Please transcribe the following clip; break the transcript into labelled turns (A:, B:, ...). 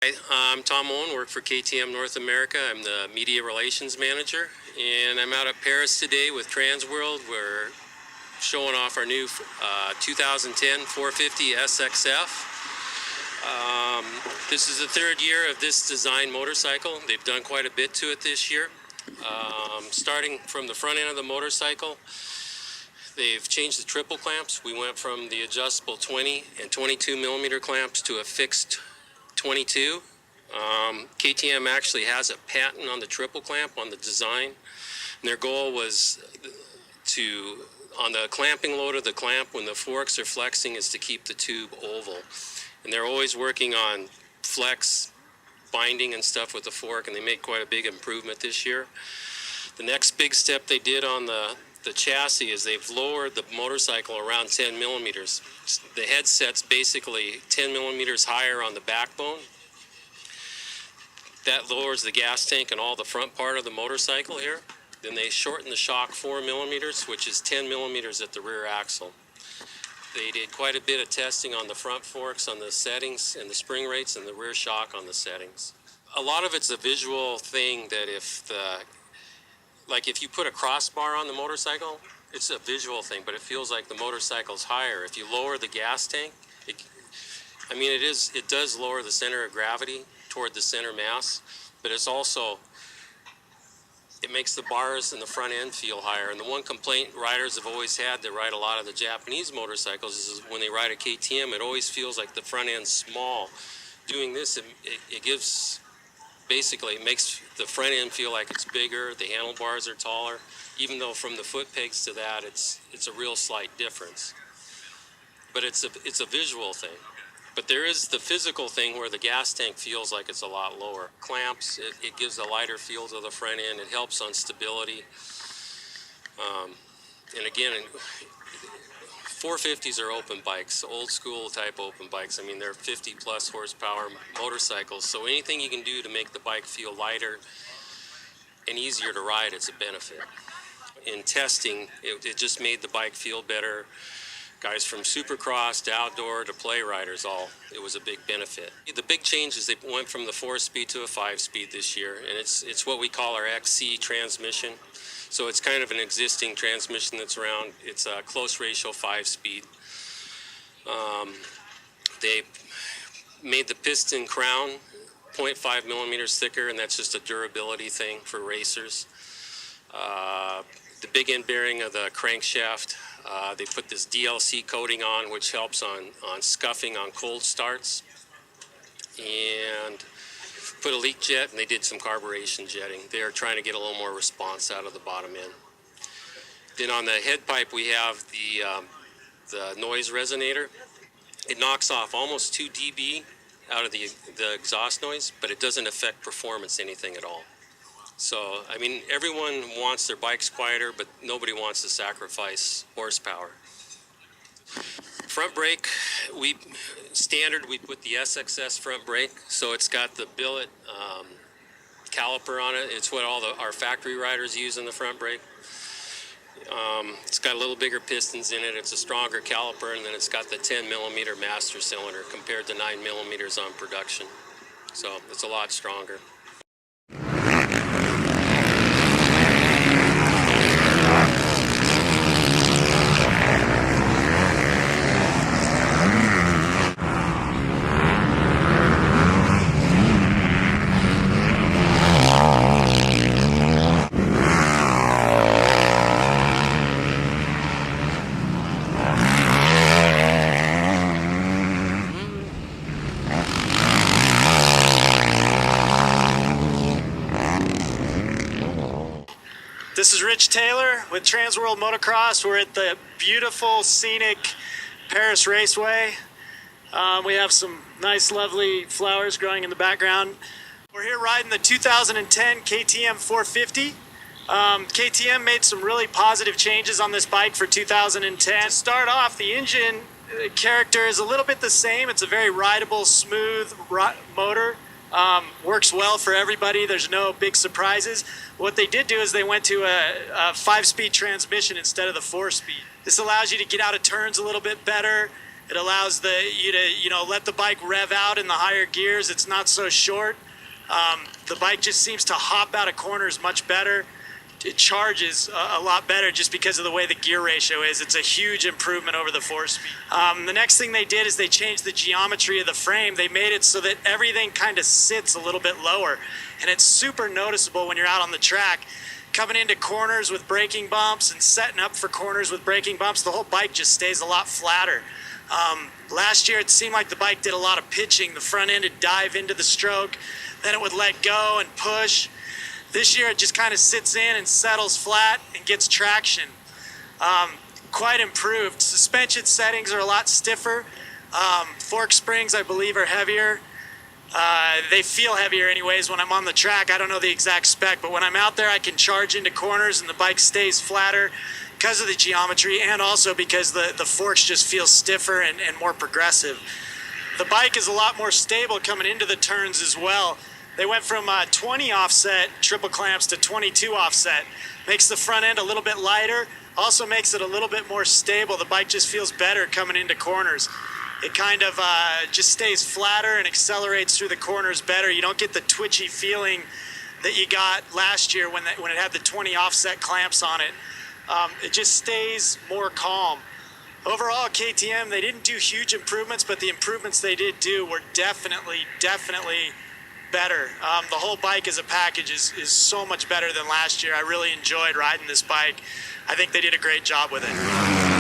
A: Hi, I'm Tom Owen, work for KTM North America. I'm the Media Relations Manager, and I'm out at Paris today with TransWorld. We're showing off our new 2010 450SX-F. This is the third year of this design motorcycle. They've done quite a bit to it this year. Starting from the front end of the motorcycle, they've changed the triple clamps. We went from the adjustable 20 and 22 millimeter clamps to a fixed 22. KTM actually has a patent on the triple clamp on the design. And their goal was to, on the clamping load of the clamp, when the forks are flexing, is to keep the tube oval. And they're always working on flex, binding and stuff with the fork, and they made quite a big improvement this year. The next big step they did on the chassis is they've lowered the motorcycle around 10 millimeters. The headset's basically 10 millimeters higher on the backbone. That lowers the gas tank and all the front part of the motorcycle here. Then they shortened the shock 4 millimeters, which is 10 millimeters at the rear axle. They did quite a bit of testing on the front forks, on the settings and the spring rates, and the rear shock on the settings. A lot of it's a visual thing that if you put a crossbar on the motorcycle, it's a visual thing, but it feels like the motorcycle's higher. If you lower the gas tank, it does lower the center of gravity toward the center mass, but it makes the bars in the front end feel higher. And the one complaint riders have always had that ride a lot of the Japanese motorcycles is when they ride a KTM, it always feels like the front end's small. Doing this, it gives, basically, it makes the front end feel like it's bigger, the handlebars are taller, even though from the foot pegs to that, it's a real slight difference. But it's a visual thing. But there is the physical thing where the gas tank feels like it's a lot lower. Clamps, it gives a lighter feel to the front end. It helps on stability. And again, 450s are open bikes, old school type open bikes. I mean, they're 50 plus horsepower motorcycles. So anything you can do to make the bike feel lighter and easier to ride, it's a benefit. In testing, it just made the bike feel better. Guys from supercross to outdoor to play riders, it was a big benefit. The big change is they went from the 4-speed to a 5-speed this year, and it's what we call our XC transmission. So it's kind of an existing transmission that's around. It's a close ratio 5-speed. They made the piston crown 0.5 millimeters thicker, and that's just a durability thing for racers. The big end bearing of the crankshaft, they put this DLC coating on, which helps on scuffing on cold starts, and put a leak jet, and they did some carburation jetting. They're trying to get a little more response out of the bottom end. Then on the head pipe, we have the noise resonator. It knocks off almost 2 dB out of the exhaust noise, but it doesn't affect performance anything at all. So, I mean, everyone wants their bikes quieter, but nobody wants to sacrifice horsepower. Front brake, we put the SXS front brake, so it's got the billet caliper on it. It's what all our factory riders use in the front brake. It's got a little bigger pistons in it. It's a stronger caliper, and then it's got the 10 millimeter master cylinder compared to 9 millimeters on production. So it's a lot stronger.
B: This is Rich Taylor with TransWorld MOTOcross. We're at the beautiful, scenic Paris Raceway. We have some nice, lovely flowers growing in the background. We're here riding the 2010 KTM450. KTM made some really positive changes on this bike for 2010. To start off, the engine character is a little bit the same. It's a very rideable, smooth motor. Works well for everybody. There's no big surprises. What they did do is they went to a 5-speed transmission instead of the 4-speed. This allows you to get out of turns a little bit better. It allows you to let the bike rev out in the higher gears. It's not so short. The bike just seems to hop out of corners much better. It charges a lot better just because of the way the gear ratio is. It's a huge improvement over the 4-speed. The next thing they did is they changed the geometry of the frame. They made it so that everything kind of sits a little bit lower, and it's super noticeable when you're out on the track. Coming into corners with braking bumps and setting up for corners with braking bumps, the whole bike just stays a lot flatter. Last year it seemed like the bike did a lot of pitching. The front end would dive into the stroke, then it would let go and push. This year it just kind of sits in and settles flat and gets traction. Quite improved. Suspension settings are a lot stiffer. Fork springs, I believe, are heavier. They feel heavier anyways when I'm on the track. I don't know the exact spec, but when I'm out there I can charge into corners and the bike stays flatter because of the geometry, and also because the forks just feel stiffer and more progressive. The bike is a lot more stable coming into the turns as well. They went from 20 offset triple clamps to 22 offset. Makes the front end a little bit lighter, also makes it a little bit more stable. The bike just feels better coming into corners. It kind of just stays flatter and accelerates through the corners better. You don't get the twitchy feeling that you got last year when it had the 20 offset clamps on it. It just stays more calm. Overall, KTM, they didn't do huge improvements, but the improvements they did do were definitely better. The whole bike as a package is so much better than last year. I really enjoyed riding this bike. I think they did a great job with it.